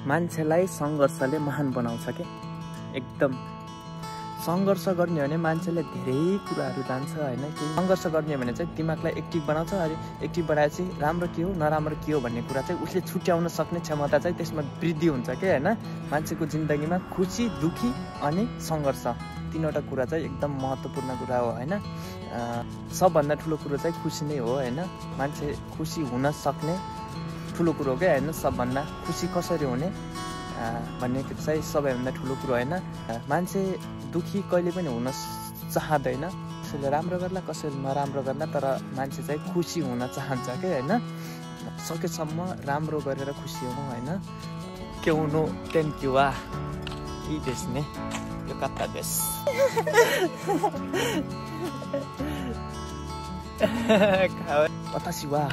मान्छेलाई सङ्घर्षले महान बनाउँछ के। एकदम सङ्घर्ष गर्ने हो भने मान्छेले धेरै कुराहरू जान्छ होइन। कि सङ्घर्ष गर्ने भने चाहिँ दिमागलाई एक्टिभ बनाउँछ। अनि एक्टिभ बनाएपछि राम्रो के हो नराम्रो के हो भन्ने कुरा चाहिँ उसले छुट्याउन सक्ने क्षमता चाहिँ त्यसमा वृद्धि हुन्छ के होइन। मान्छेको जिन्दगीमा खुसी, दुःखी अनि सङ्घर्ष तीनवटा कुरा चाहिँ एकदम महत्त्वपूर्ण कुरा हो होइन। सबभन्दा ठुलो कुरो चाहिँ खुसी नै हो होइन। मान्छे खुसी हुन सक्ने ठुलो कुरो के होइन। सबभन्दा खुसी कसरी हुने भन्ने चाहिँ सबैभन्दा ठुलो कुरो होइन। मान्छे दुःखी कहिले पनि हुन चाहँदैन। कसैले राम्रो गर्ला कसैले नराम्रो गर्ला, तर मान्छे चाहिँ खुसी हुन चाहन्छ के होइन। सकेसम्म राम्रो गरेर खुसी हुनु होइन। के हुनु थ्याङ्क यू वा यी देश ने यो कता देश私は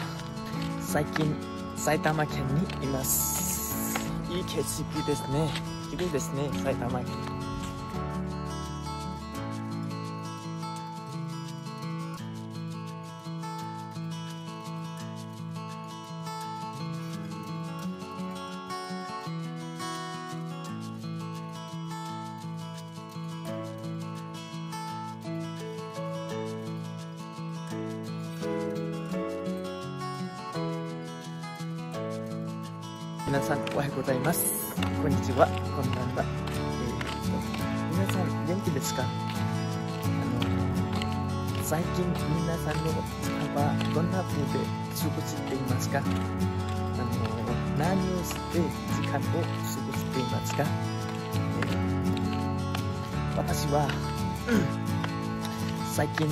最近埼玉県にいます。いい景色ですね。綺麗ですね、埼玉県。皆さんおはようございます。こんにちは、こんばんは。皆さん元気ですか？最近皆さんの時間はどんな風で過ごしていますか？何をして時間を過ごしていますか？私は最近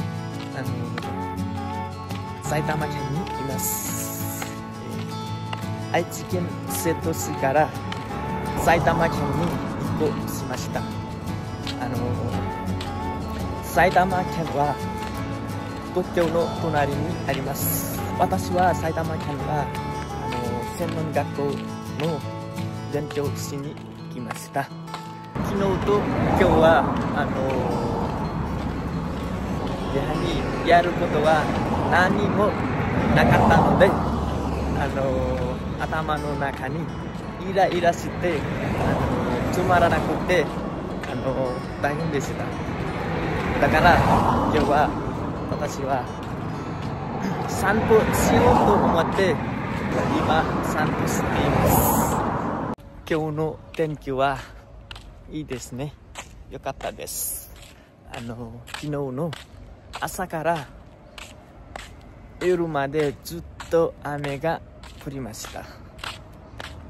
埼玉県にいます。愛知県瀬戸市から埼玉県に移行しました。埼玉県は東京の隣にあります。私は埼玉県は専門学校の勉強しに来ました。昨日と今日はやはりやることは何もなかったので頭の中にイライラしてつまらなくて大変でした。だから今日は私は散歩しようと思って今散歩しています。今日の天気はいいですね。よかったです。昨日の朝から夜までずっと雨が降りました。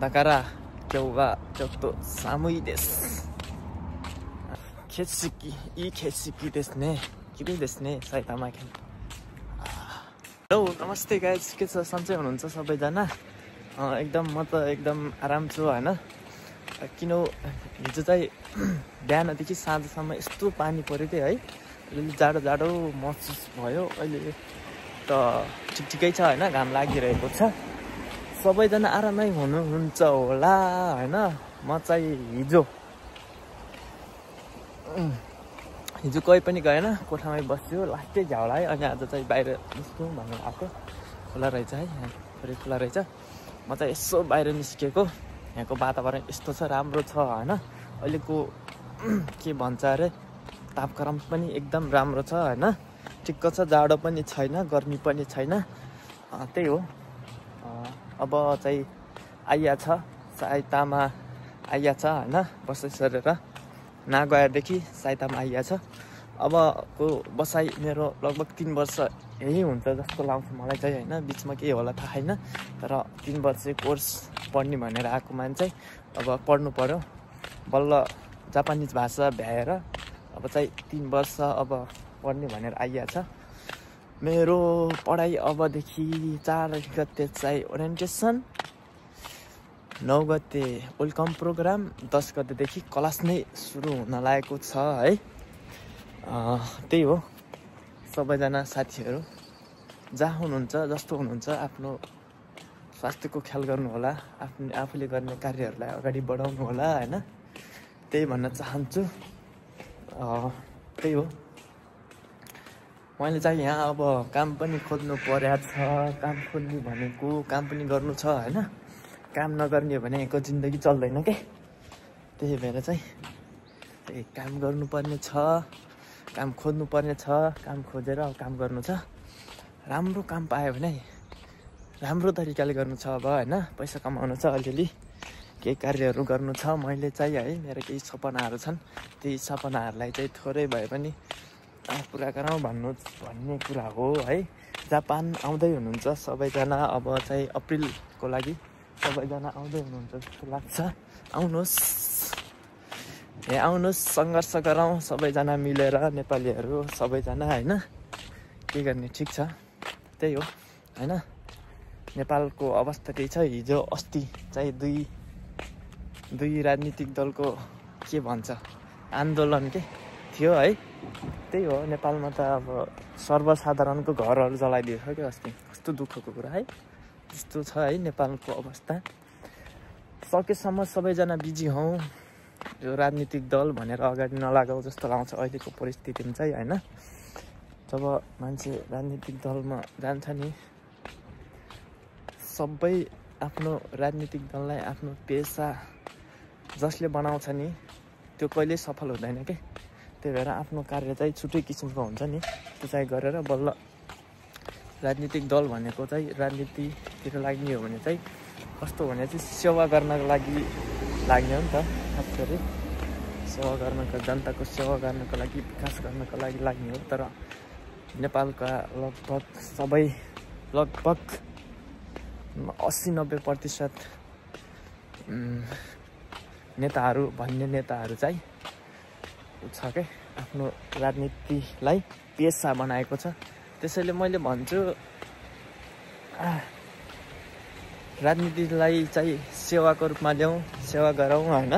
だから今日はちょっと寒いです。景色いい景色ですね。綺麗ですね、埼玉県。हेलो नमस्ते गाइज, के छ सन्चै हुनुहुन्छ सबैजना? एकदम म त एकदम आराम छु होइन। हिजो चाहिँ बिहानदेखि साँझसम्म यस्तो पानी पऱ्यो कि है, अलिअलि जाडो जाडो महसुस भयो। अहिले त ठिकै छ होइन, घाम लागिरहेको छ। सबैजना आरामै हुनुहुन्छ होला होइन। म चाहिँ हिजो कोही पनि गएन, कोठामै बस्यो, लास्टै झ्याउला है। अनि आज चाहिँ बाहिर निस्क्यौँ भनेर आएको। खुला रहेछ है, यहाँ थोरै खुला रहेछ। म चाहिँ यसो बाहिर निस्केको। यहाँको वातावरण यस्तो छ, राम्रो छ होइन। अहिलेको के भन्छ अरे, तापक्रम पनि एकदम राम्रो छ होइन। ठिक्क छ, जाडो पनि छैन, गर्मी पनि छैन। त्यही हो। अब चाहिँ आइया छ, साइतामा आइया छ होइन। बसाइ सरेर नागयादेखि साइतामा आइया छ। अबको बसाइ मेरो लगभग 3 वर्ष यही हुन्छ जस्तो लाग्छ मलाई चाहिँ होइन। बिचमा के होला थाहा छैन, तर 3 वर्ष कोर्स पढ्ने भनेर आएको मान्छे अब पढ्नु पर्यो। बल्ल जापानिज भाषा भ्याएर अब चाहिँ 3 वर्ष अब पढ्ने भनेर आइया छ। मेरो पढाइ अबदेखि 4 गते चाहिँ ओरिएन्टेसन, 9 गते वेलकम प्रोग्राम, 10 गतेदेखि क्लास नै सुरु हुन लागेको छ है। त्यही हो। सबैजना साथीहरू जहाँ हुनुहुन्छ, जस्तो हुनुहुन्छ, आफ्नो स्वास्थ्यको ख्याल गर्नु होला। आफूले गर्ने कार्यहरूलाई अगाडि बढाउनु होला होइन। त्यही भन्न चाहन्छु। त्यही हो। मैले चाहिँ यहाँ अब काम पनि खोज्नु पर्या छ। काम खोज्ने भनेको काम पनि गर्नु छ होइन। काम नगर्ने भनेको जिन्दगी चल्दैन के। त्यही भएर चाहिँ काम गर्नुपर्ने छ, काम खोज्नुपर्ने छ, काम खोजेर काम गर्नु छ। राम्रो काम पायो भने राम्रो तरिकाले गर्नु छ। अब होइन पैसा कमाउनु छ, अलिअलि केही कार्यहरू गर्नु छ। मैले चाहिँ है मेरो केही सपनाहरू छन्, त्यही सपनाहरूलाई चाहिँ थोरै भए पनि पुरा गरौँ भन्ने कुरा हो है। जापान आउँदै हुनुहुन्छ सबैजना, अब चाहिँ अप्रिलको लागि सबैजना आउँदै हुनुहुन्छ जस्तो लाग्छ। आउनुहोस्, आउनुहोस्, सङ्घर्ष गरौँ सबैजना मिलेर, नेपालीहरू सबैजना होइन। के गर्ने, ठिक छ, त्यही हो होइन। नेपालको अवस्था त्यही छ। हिजो अस्ति चाहिँ दुई राजनीतिक दलको के भन्छ आन्दोलन के थियो है। त्यही हो, नेपालमा त अब सर्वसाधारणको घरहरू जलाइदिएको छ क्या अस्ति। कस्तो दुःखको कुरा है। त्यस्तो छ है नेपालको अवस्था। सकेसम्म सबैजना बिजी हौँ, यो राजनीतिक दल भनेर अगाडि नलागौ जस्तो लाग्छ अहिलेको परिस्थितिमा चाहिँ होइन। जब मान्छे राजनीतिक दलमा जान्छ नि, सबै आफ्नो राजनीतिक दललाई आफ्नो पेसा जसले बनाउँछ नि त्यो कहिल्यै सफल हुँदैन के। त्यही भएर आफ्नो कार्य चाहिँ छुट्टै किसिमको हुन्छ नि, त्यो चाहिँ गरेर बल्ल राजनीतिक दल भनेको चाहिँ राजनीतितिर लाग्ने हो भने चाहिँ कस्तो भने चाहिँ सेवा गर्नको लागि लाग्ने हो नि त। खास गरी सेवा गर्नको, जनताको सेवा गर्नको लागि, विकास गर्नको लागि लाग्ने हो। तर नेपालका लगभग 80-90% नेताहरू चाहिँ छ क्या आफ्नो राजनीतिलाई पेसा बनाएको छ। त्यसैले मैले भन्छु राजनीतिलाई चाहिँ सेवाको रूपमा ल्याउँ, सेवा गरौँ होइन।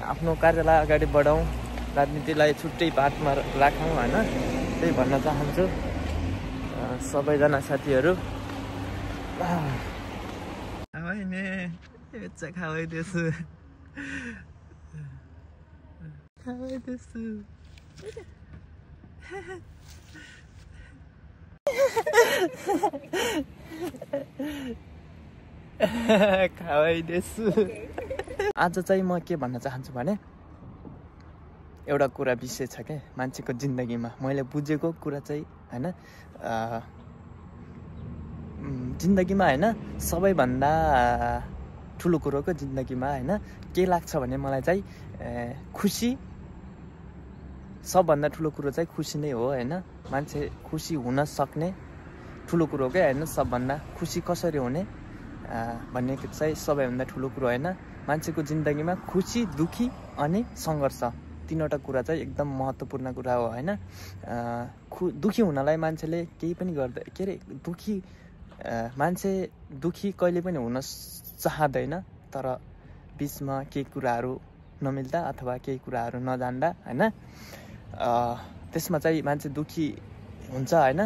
आफ्नो कार्यलाई अगाडि बढाउँ, राजनीतिलाई छुट्टै पाठमा राखौँ होइन। त्यही भन्न चाहन्छु सबैजना साथीहरू। आज चाहिँ म के भन्न चाहन्छु भने एउटा कुरा विषय छ क्या मान्छेको जिन्दगीमा। मैले बुझेको कुरा चाहिँ होइन, जिन्दगीमा होइन सबैभन्दा ठुलो कुरोको जिन्दगीमा होइन के लाग्छ भने मलाई चाहिँ खुसी, सबभन्दा ठुलो कुरो चाहिँ खुसी नै हो होइन। मान्छे खुसी हुन सक्ने ठुलो कुरो क्या होइन। सबभन्दा खुसी कसरी हुने भन्ने चाहिँ सबैभन्दा ठुलो कुरो होइन। मान्छेको जिन्दगीमा खुसी, दुःखी अनि सङ्घर्ष, तीनवटा कुरा चाहिँ एकदम महत्त्वपूर्ण कुरा हो होइन। दुःखी हुनलाई मान्छेले केही पनि गर्दै के अरे मान्छे दुःखी कहिले पनि हुन चाहँदैन। तर बिचमा केही कुराहरू नमिल्दा अथवा केही कुराहरू नजान्दा होइन, त्यसमा चाहिँ मान्छे दुःखी हुन्छ होइन।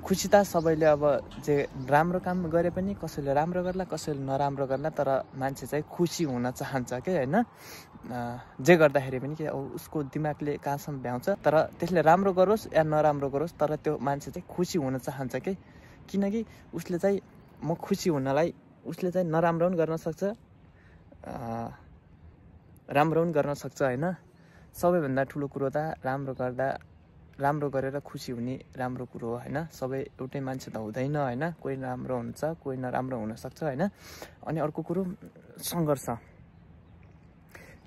खुसी त सबैले अब जे राम्रो काम गरे पनि कसैले राम्रो गर्ला, कसैले नराम्रो गर्ला, तर मान्छे चाहिँ खुसी हुन चाहन्छ कि होइन। जे गर्दाखेरि पनि कि उसको दिमागले कहाँसम्म भ्याउँछ, तर त्यसले राम्रो गरोस् या नराम्रो गरोस्, तर त्यो मान्छे चाहिँ खुसी हुन चाहन्छ कि। किनकि उसले चाहिँ म खुसी हुनलाई उसले चाहिँ नराम्रो पनि गर्न सक्छ, राम्रो पनि गर्न सक्छ होइन। सबैभन्दा ठुलो कुरो त राम्रो गरेर खुसी हुने राम्रो कुरो हो होइन। सबै एउटै मान्छे त हुँदैन होइन, कोही राम्रो हुन्छ, कोही नराम्रो हुनसक्छ होइन। अनि अर्को कुरो सङ्घर्ष,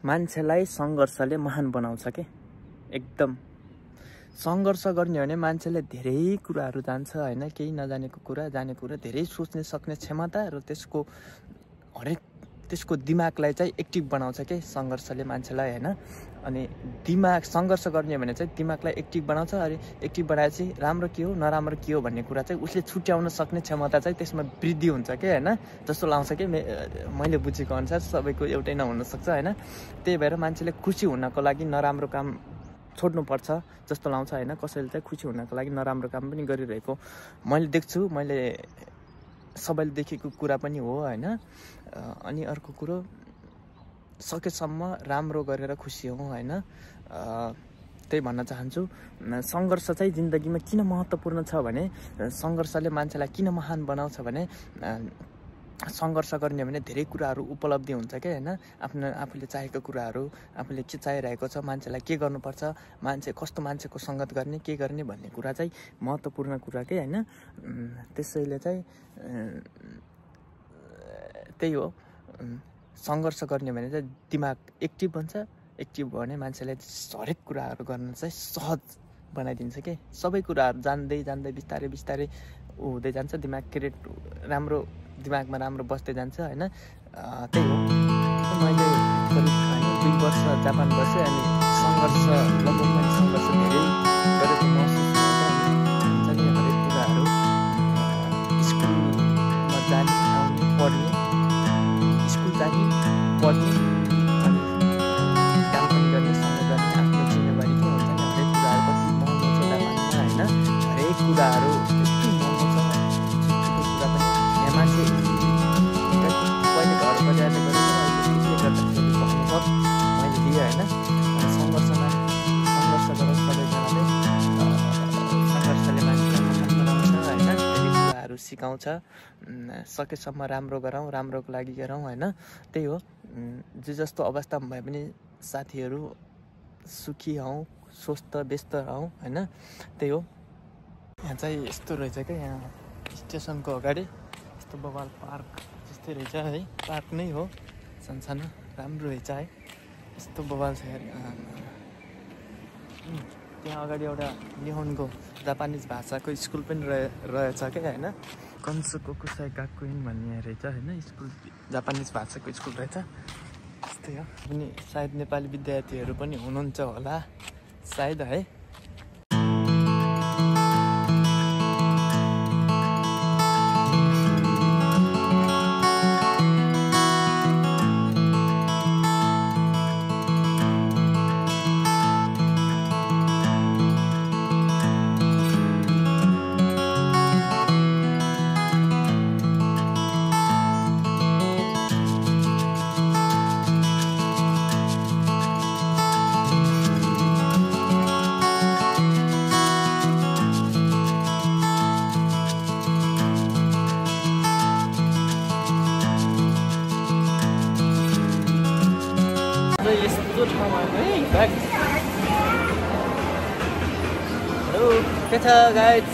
मान्छेलाई सङ्घर्षले महान बनाउँछ के। एकदम सङ्घर्ष गर्ने हो भने मान्छेले धेरै कुराहरू जान्छ होइन। केही नजानेको कुरा, जानेको कुरा, धेरै सोच्ने सक्ने क्षमता र त्यसको दिमागलाई चाहिँ एक्टिभ बनाउँछ के सङ्घर्षले मान्छेलाई होइन। अनि दिमाग सङ्घर्ष गर्ने भने चाहिँ दिमागलाई एक्टिभ बनाउँछ। अनि एक्टिभ बनाएपछि राम्रो के हो नराम्रो के हो भन्ने कुरा चाहिँ उसले छुट्याउन सक्ने क्षमता चाहिँ त्यसमा वृद्धि हुन्छ कि होइन, जस्तो लाग्छ कि मैले बुझेको अनुसार सबैको एउटै नहुनसक्छ होइन। त्यही भएर मान्छेले खुसी हुनको लागि नराम्रो काम छोड्नुपर्छ जस्तो लाग्छ होइन। कसैले चाहिँ खुसी हुनको लागि नराम्रो काम पनि गरिरहेको मैले देख्छु, मैले सबैले देखेको कुरा पनि हो होइन। अनि अर्को कुरो सकेसम्म राम्रो गरेर खुसी हौँ होइन। त्यही भन्न चाहन्छु। सङ्घर्ष चाहिँ जिन्दगीमा किन महत्त्वपूर्ण छ भने, सङ्घर्षले मान्छेलाई किन महान बनाउँछ भने सङ्घर्ष गर्ने भने धेरै कुराहरू उपलब्धि हुन्छ क्या होइन। आफूले चाहेको कुराहरू, आफूले के चाहिरहेको छ, मान्छेलाई के गर्नुपर्छ, कस्तो मान्छेको सङ्गत गर्ने, के गर्ने भन्ने कुरा चाहिँ महत्त्वपूर्ण कुरा के होइन। त्यसैले चाहिँ त्यही हो, सङ्घर्ष गर्ने भने चाहिँ दिमाग एक्टिभ हुन्छ। एक्टिभ भयो भने मान्छेले हरेक कुराहरू गर्न चाहिँ सहज बनाइदिन्छ के। सबै कुराहरू जान्दै जान्दै बिस्तारै बिस्तारै हुँदै जान्छ, दिमाग क्रिएट राम्रो, दिमागमा राम्रो बस्दै जान्छ होइन। त्यही हो, मैले करिब 2 वर्ष जापान बसेँ अनि सङ्घर्ष लगभग मैले सङ्घर्ष धेरै गरेको महसुस हुन्छ नि। हरेक कुराहरू स्कुलमा जाने, आउने, पढ्ने, स्कुल जाने, पढ्ने अनि काम पनि गर्ने, सँगै गर्ने, आफ्नो जिम्मेवारी के हुन्छ नि। हरेक कुराहरू कति महँगो छ जापानमा होइन। हरेक कुराहरू यति महँगो छ, ठुलो कुरा पनि। यहाँ मान्छे पहिले घर बजाएर गरेको त्यसले गर्दाखेरि अनुभव मैले दिएँ होइन। सङ्घर्ष गरौँ सबैजनाले, सङ्घर्षले मान्छेलाई महान बनाउँछ होइन। धेरै कुराहरू सिकाउँछ। सकेसम्म राम्रो गरौँ, राम्रोको लागि गरौँ होइन। त्यही हो, जे जस्तो अवस्थामा भए पनि साथीहरू सुखी हौँ, स्वस्थ व्यस्त रहौँ होइन। त्यही हो, यहाँ चाहिँ यस्तो रहेछ क्या, यहाँ स्टेसनको अगाडि यस्तो बवाल पार्क जस्तै रहेछ है। पार्क नै हो, सानो राम्रो रहेछ है। यस्तो बवाल छ यार। त्यहाँ अगाडि एउटा निहोन्गो जापानिज भाषाको स्कुल पनि रहेछ क्या होइन। कन्सोको कुसाई गाकुइन भन्ने रहेछ होइन, स्कुल जापानिज भाषाको स्कुल रहेछ। त्यस्तै हो, पनि सायद नेपाली विद्यार्थीहरू पनि हुनुहुन्छ होला सायद है। यस्तो ठाउँमा है ब्याग। हेलो के छ गाइज?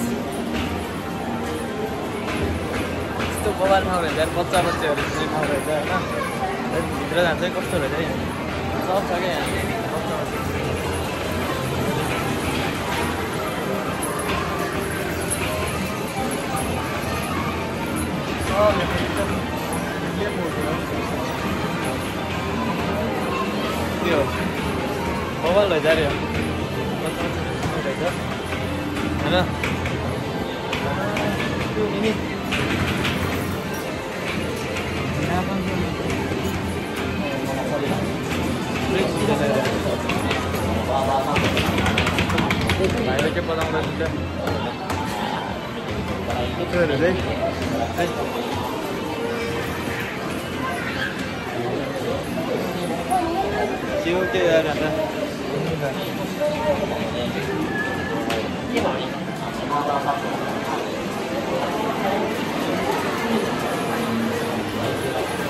यस्तो बवाल ठाउँ रहेछ यार, बच्चाहरू खेल्ने ठाउँ रहेछ होइन। भित्र जान्छ कस्तो रहेछ यहाँ, सब छ क्या यहाँ त्यो बवाल रहेछ अरे होइन। त्यो मिनी भाइले के बनाउँदैछ त्योहरू चाहिँ के हो के यार अन्त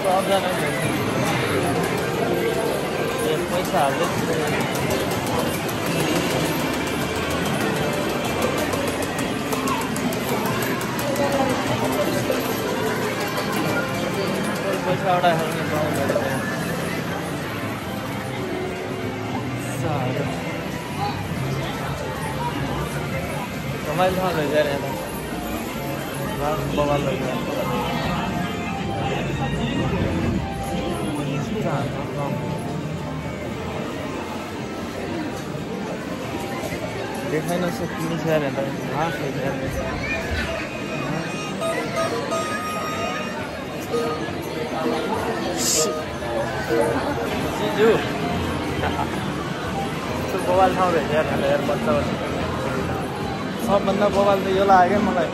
सबजना पैसा हाल्दै पैसा एउटा खाने पाउँदैन रमाइलो ठाउँ रहेछ यहाँ त बवाल रहेछ। देखाइ नसक्ने छ यार त घाँस रहेछ जिजु। यस्तो बवाल ठाउँ रहेछ यार बच्चा सबभन्दा बवाल त यो लाग्यो क्या मलाई।